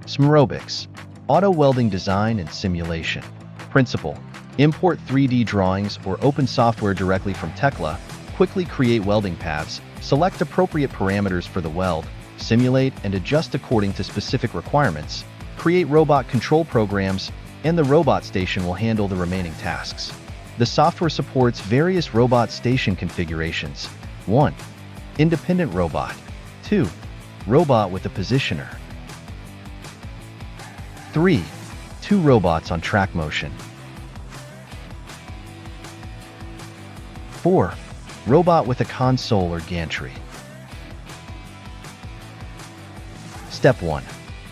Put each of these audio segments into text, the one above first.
Smarobics, auto welding design and simulation. Principle: import 3D drawings or open software directly from Tekla, quickly create welding paths, select appropriate parameters for the weld, simulate and adjust according to specific requirements, create robot control programs, and the robot station will handle the remaining tasks. The software supports various robot station configurations. 1. Independent robot. 2. Robot with a positioner. 3. 2 robots on track motion. 4. Robot with a console or gantry. Step 1.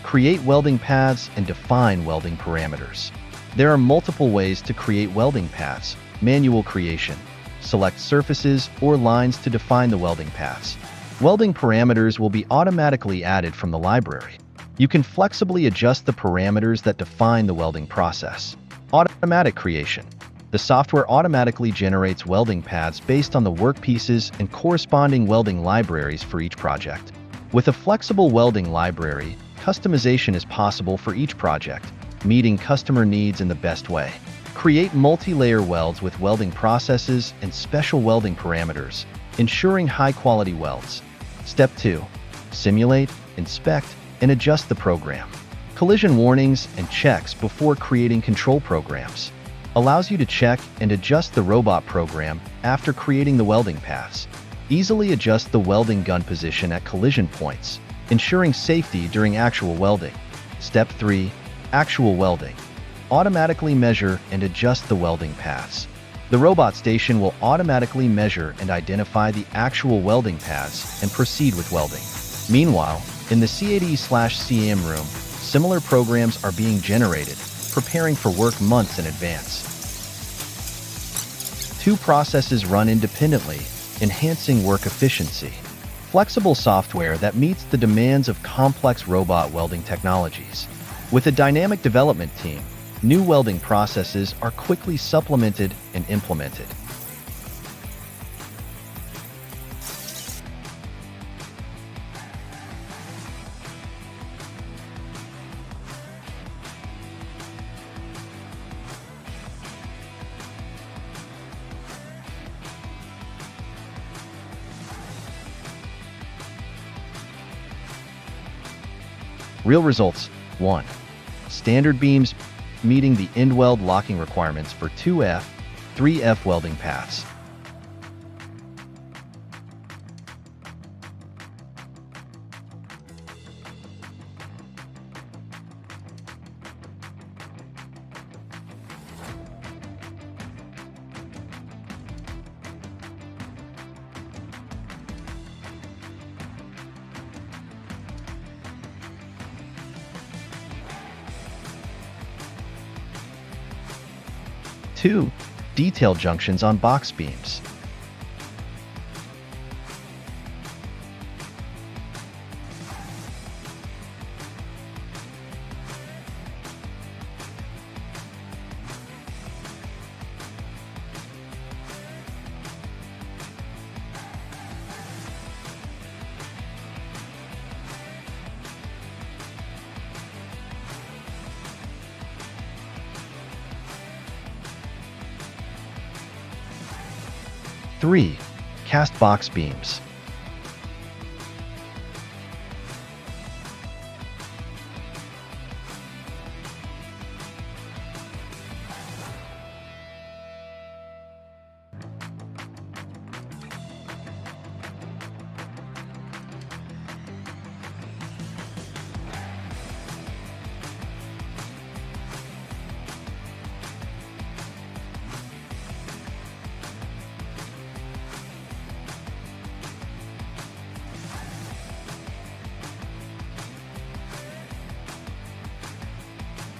Create welding paths and define welding parameters. There are multiple ways to create welding paths. Manual creation. Select surfaces or lines to define the welding paths. Welding parameters will be automatically added from the library. You can flexibly adjust the parameters that define the welding process. Automatic creation. The software automatically generates welding paths based on the workpieces and corresponding welding libraries for each project. With a flexible welding library, customization is possible for each project, meeting customer needs in the best way. Create multi-layer welds with welding processes and special welding parameters, ensuring high-quality welds. Step 2. Simulate, inspect, and adjust the program. Collision warnings and checks before creating control programs. Allows you to check and adjust the robot program after creating the welding paths. Easily adjust the welding gun position at collision points, ensuring safety during actual welding. Step 3. Actual welding. Automatically measure and adjust the welding paths. The robot station will automatically measure and identify the actual welding paths and proceed with welding. Meanwhile, in the CAD/CAM room, similar programs are being generated, preparing for work months in advance. 2 processes run independently, enhancing work efficiency. Flexible software that meets the demands of complex robot welding technologies. With a dynamic development team, new welding processes are quickly supplemented and implemented. Real results: 1. Standard beams meeting the end weld locking requirements for 2F, 3F welding paths. 2. Detail junctions on box beams. 3. Cast box beams.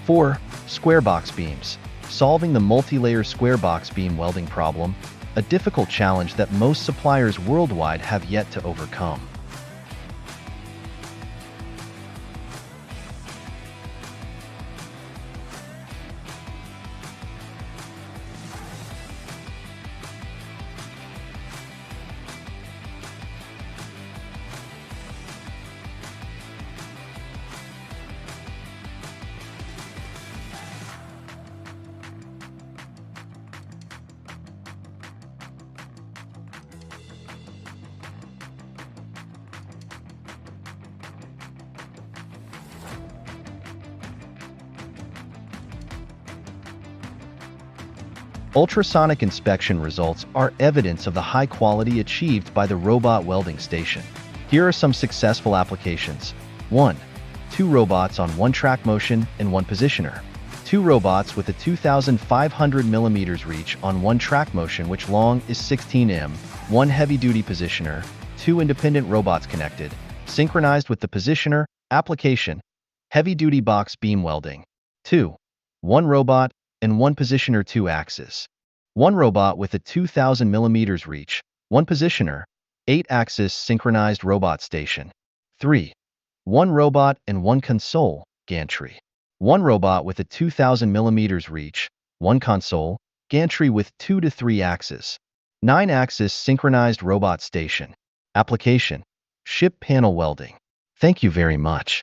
4. Square box beams. Solving the multi-layer square box beam welding problem, a difficult challenge that most suppliers worldwide have yet to overcome. Ultrasonic inspection results are evidence of the high quality achieved by the robot welding station. Here are some successful applications. 1. 2 robots on one track motion and one positioner. 2 robots with a 2,500 mm reach on one track motion which long is 16 m, 1 heavy-duty positioner, 2 independent robots connected, synchronized with the positioner. Application: heavy-duty box beam welding. 2. 1 robot and 1 positioner 2 axis. 1 robot with a 2,000 mm reach, 1 positioner, 8-axis synchronized robot station. 3. 1 robot and 1 console, gantry. 1 robot with a 2,000 mm reach, 1 console, gantry with 2 to 3 axes. 9-axis synchronized robot station. Application: ship panel welding. Thank you very much.